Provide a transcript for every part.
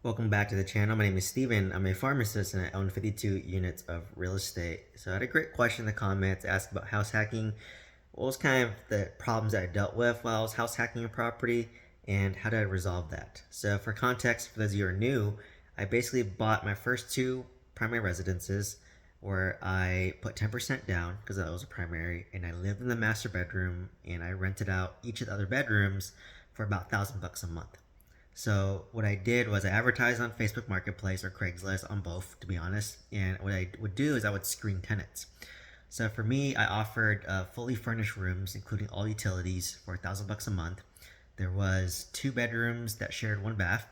Welcome back to the channel. My name is Steven. I'm a pharmacist and I own 52 units of real estate. So I had a great question in the comments asked about house hacking. What was kind of the problems that I dealt with while I was house hacking a property and how did I resolve that? So for context, for those of you who are new, I basically bought my first two primary residences where I put 10% down because that was a primary and I lived in the master bedroom and I rented out each of the other bedrooms for about $1,000 a month. So what I did was I advertised on Facebook Marketplace or Craigslist on both, to be honest. And what I would do is I would screen tenants. So for me, I offered fully furnished rooms, including all utilities, for $1,000 a month. There was two bedrooms that shared one bath.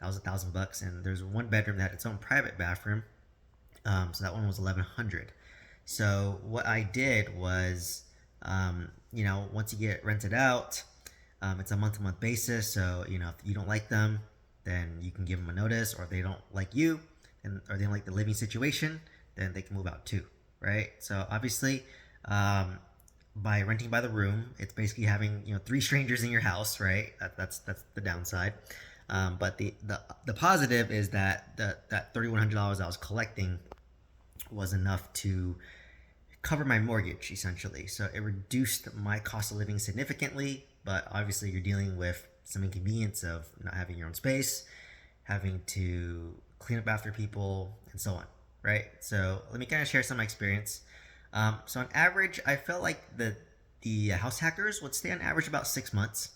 That was $1,000, and there's one bedroom that had its own private bathroom. So that one was 1,100. So what I did was, once you get rented out, it's a month-to-month basis. So if you don't like them, then you can give them a notice, or if they don't like you, or they don't like the living situation, then they can move out too, right? So obviously, by renting by the room, it's basically having three strangers in your house, right? That's the downside. But the positive is that that $3,100 I was collecting was enough to cover my mortgage essentially. So it reduced my cost of living significantly, but obviously you're dealing with some inconvenience of not having your own space, having to clean up after people, and so on, right? So let me kind of share some of my experience. So on average, I felt like the house hackers would stay on average about 6 months.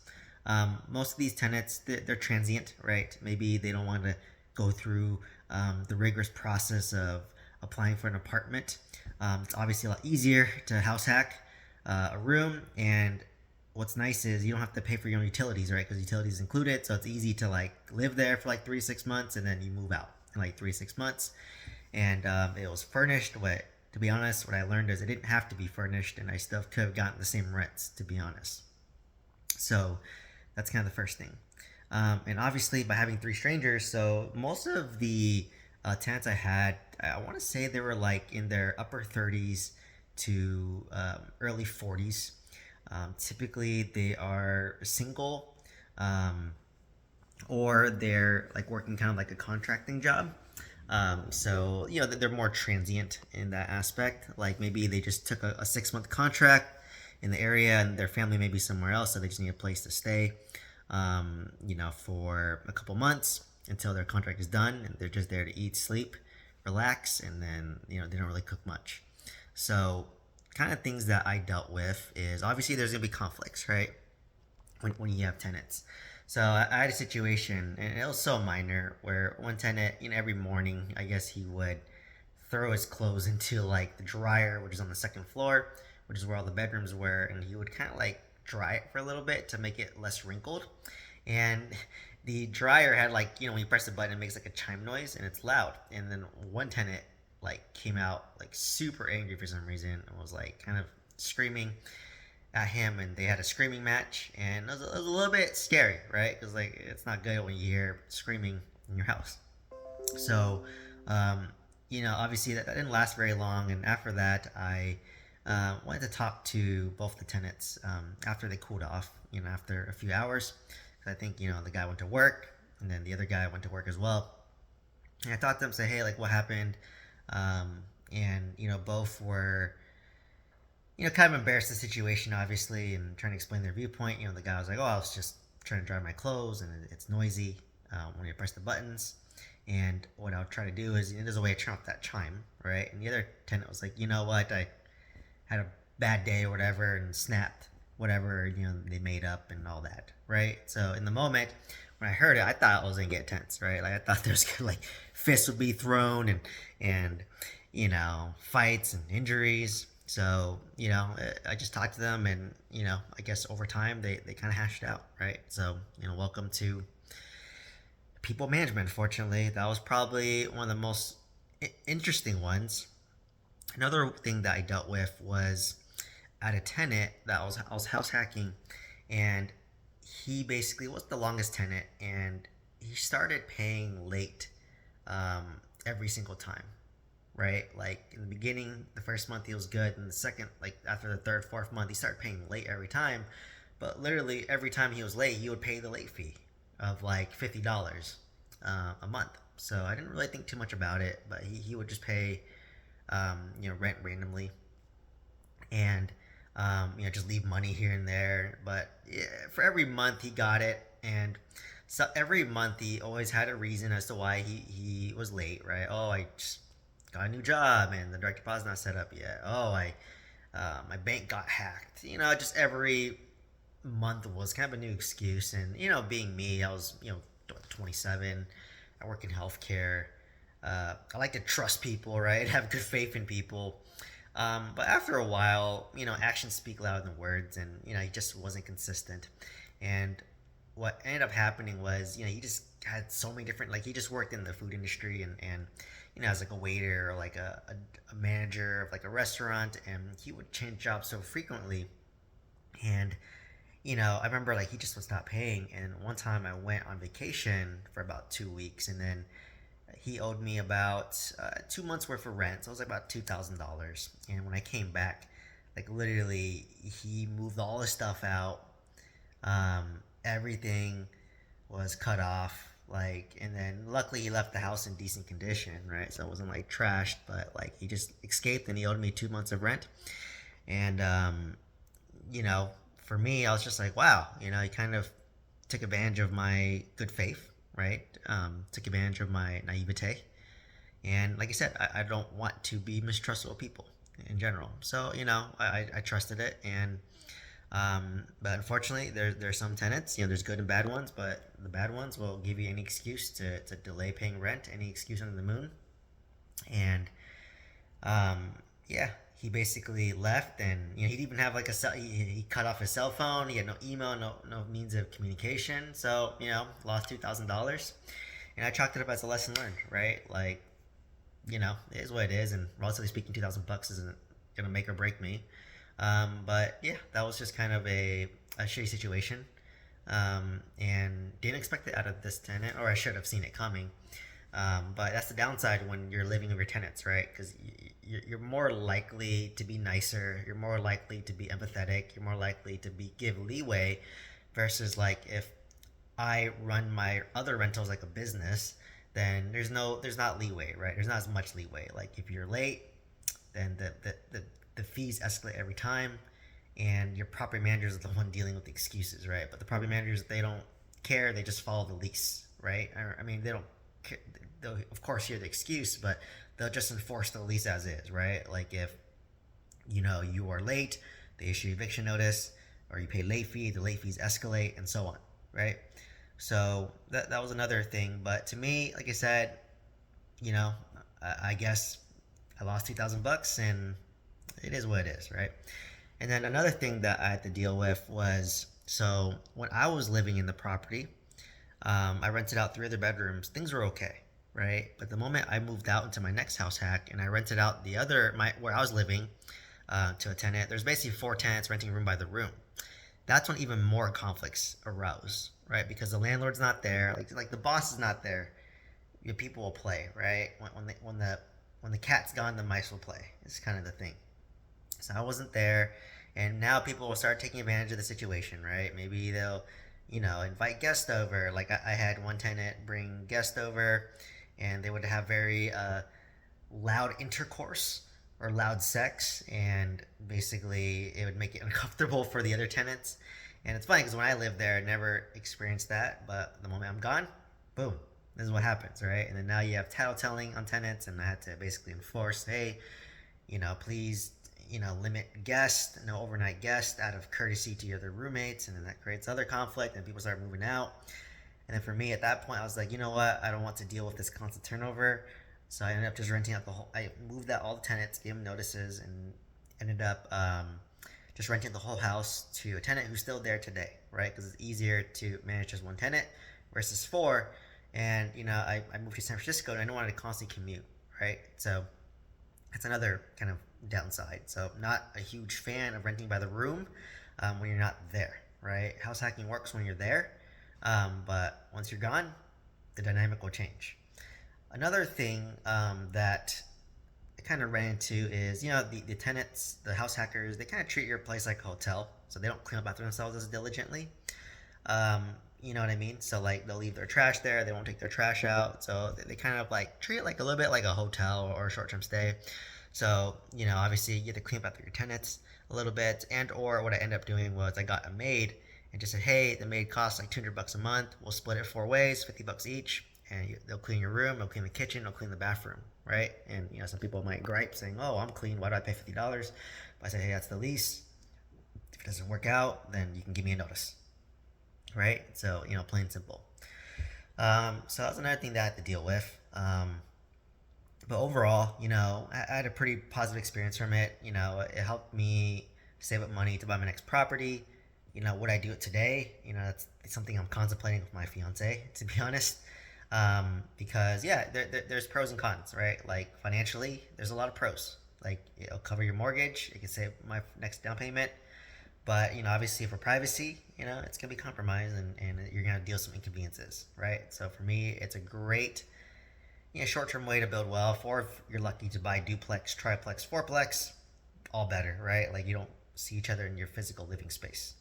Most of these tenants, they're transient, right? Maybe they don't want to go through the rigorous process of applying for an apartment. It's obviously a lot easier to house hack a room, and what's nice is you don't have to pay for your own utilities, right? Because utilities included, so it's easy to like live there for like 3 to 6 months, and then you move out in like 3 to 6 months. And it was furnished. What To be honest, what I learned is it didn't have to be furnished, and I still could have gotten the same rents. To be honest, so that's kind of the first thing. And obviously, by having three strangers, so most of the tenants I had, I want to say they were like in their upper 30s to early 40s. Typically, they are single, um, or they're like working kind of like a contracting job. So they're more transient in that aspect. Like maybe they just took a 6 month contract in the area, and their family may be somewhere else, so they just need a place to stay. For a couple months until their contract is done, and they're just there to eat, sleep, relax, and then they don't really cook much. So kind of things that I dealt with is obviously there's gonna be conflicts, right? When you have tenants. So I had a situation, and it was so minor, where one tenant, every morning, I guess he would throw his clothes into like the dryer, which is on the second floor, which is where all the bedrooms were, and he would kind of like dry it for a little bit to make it less wrinkled. And the dryer had like, when you press the button, it makes like a chime noise and it's loud. And then one tenant like came out like super angry for some reason and was like kind of screaming at him, and they had a screaming match, and it was a little bit scary, right? Because like it's not good when you hear screaming in your house. So obviously that didn't last very long, and after that I wanted to talk to both the tenants after they cooled off, after a few hours. 'Cause I think the guy went to work, and then the other guy went to work as well. And I talked to them, say, hey, like what happened? And both were kind of embarrassed the situation, obviously, and trying to explain their viewpoint. The guy was like, "Oh, I was just trying to dry my clothes, and it's noisy when you press the buttons." And what I'll try to do is, there's a way to turn off that chime, right? And the other tenant was like, "You know what? I had a bad day or whatever, and snapped whatever they made up and all that, right?" So in the moment when I heard it, I thought I was gonna get tense, right? Like I thought there's like fists would be thrown, and fights and injuries. So I just talked to them, and I guess over time they kind of hashed it out, right? So welcome to people management. Fortunately, that was probably one of the most interesting ones. Another thing that I dealt with was at a tenant that I was house hacking, and he basically was the longest tenant, and he started paying late every single time, right? Like in the beginning, the first month he was good, and the second, like after the third, fourth month, he started paying late every time. But literally every time he was late, he would pay the late fee of like $50. a month. So I didn't really think too much about it, but he would just pay rent randomly, and just leave money here and there. But yeah, for every month he got it, and so every month he always had a reason as to why he was late, right? Oh, I just got a new job and the direct deposit's not set up yet. Oh, I my bank got hacked. Just every month was kind of a new excuse. And being me, I was 27. I work in healthcare. I like to trust people, right? Have good faith in people. But after a while, actions speak louder than words, and he just wasn't consistent. And what ended up happening was, he just had so many different, like he just worked in the food industry, and as like a waiter or like a manager of like a restaurant, and he would change jobs so frequently. And I remember like he just would stop paying. And one time I went on vacation for about 2 weeks, and then he owed me about 2 months worth of rent. So it was like about $2,000. And when I came back, like literally, he moved all his stuff out. Everything was cut off. Like, and then luckily he left the house in decent condition, right? So it wasn't like trashed, but like he just escaped, and he owed me 2 months of rent. And you know, for me, I was just like, wow, he kind of took advantage of my good faith, right? Took advantage of my naivete. And like I said, I don't want to be mistrustful of people in general. So, I trusted it. And, but unfortunately, there's some tenants, there's good and bad ones, but the bad ones will give you any excuse to delay paying rent, any excuse under the moon. And yeah, he basically left, and he didn't even have like a cell. He cut off his cell phone. He had no email, no means of communication. So lost $2,000, and I chalked it up as a lesson learned, right? Like, it is what it is, and relatively speaking, $2,000 isn't gonna make or break me. But yeah, that was just kind of a shitty situation, and didn't expect it out of this tenant, or I should have seen it coming. But that's the downside when you're living with your tenants, right? Because you're more likely to be nicer, you're more likely to be empathetic, you're more likely to give leeway, versus like if I run my other rentals like a business, then there's not leeway, right? There's not as much leeway. Like if you're late, then the fees escalate every time, and your property managers are the one dealing with the excuses, right? But the property managers, they don't care, they just follow the lease, right? I mean, they don't care. They'll of course hear the excuse, but they'll just enforce the lease as is, right? Like if you are late, they issue eviction notice, or you pay late fee, the late fees escalate, and so on, right? So that was another thing. But to me, like I said, you know, I guess I lost $2,000, and it is what it is, right? And then another thing that I had to deal with was, so when I was living in the property, I rented out 3 other bedrooms. Things were okay, right? But the moment I moved out into my next house hack, and I rented out where I was living to a tenant, there's basically 4 tenants renting a room by the room. That's when even more conflicts arose, right? Because the landlord's not there, like the boss is not there. Your people will play, right? When the cat's gone, the mice will play. It's kind of the thing. So I wasn't there, and now people will start taking advantage of the situation, right? Maybe they'll invite guests over. Like I had one tenant bring guests over, and they would have very loud intercourse or loud sex, and basically it would make it uncomfortable for the other tenants. And it's funny because when I lived there, I never experienced that, but the moment I'm gone, boom, this is what happens, right? And then now you have tattletelling on tenants, and I had to basically enforce, hey, please, limit guests, no overnight guests, out of courtesy to your other roommates, and then that creates other conflict, and people start moving out. And then for me, at that point, I was like, you know what? I don't want to deal with this constant turnover. So I ended up just renting out I moved out all the tenants, gave them notices, and ended up just renting the whole house to a tenant who's still there today, right? Because it's easier to manage just one tenant versus 4. And I moved to San Francisco, and I don't want to constantly commute, right? So that's another kind of downside. So not a huge fan of renting by the room when you're not there, right? House hacking works when you're there, but once you're gone, the dynamic will change. Another thing that I kind of ran into is, the tenants, the house hackers, they kind of treat your place like a hotel, so they don't clean up after themselves as diligently. Um, You know what I mean? So like they'll leave their trash there, they won't take their trash out. So they kind of like treat it like a little bit like a hotel or a short term stay. So, obviously you have to clean up after your tenants a little bit. And or what I ended up doing was I got a maid and just said, hey, the maid costs like 200 bucks a month. We'll split it 4 ways, 50 bucks each. And they'll clean your room, they'll clean the kitchen, they'll clean the bathroom, right? And some people might gripe saying, oh, I'm clean, why do I pay $50? But I say, hey, that's the lease. If it doesn't work out, then you can give me a notice, right? So, plain and simple. So that's another thing that I had to deal with. But overall, I had a pretty positive experience from it. It helped me save up money to buy my next property. Would I do it today? That's something I'm contemplating with my fiance, to be honest. Because yeah, there's pros and cons, right? Like financially, there's a lot of pros. Like it'll cover your mortgage, it can save my next down payment. But obviously for privacy, it's gonna be compromised, and you're gonna deal with some inconveniences, right? So for me, it's a great short-term way to build wealth. Or if you're lucky to buy duplex, triplex, fourplex, all better, right? Like you don't see each other in your physical living space.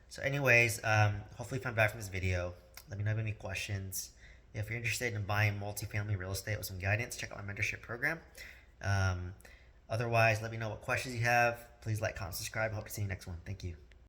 So anyways, hopefully you found value from this video. Let me know if you have any questions. If you're interested in buying multifamily real estate with some guidance, check out my mentorship program. Um, Otherwise, let me know what questions you have. Please like, comment, subscribe. Hope to see you next one. Thank you.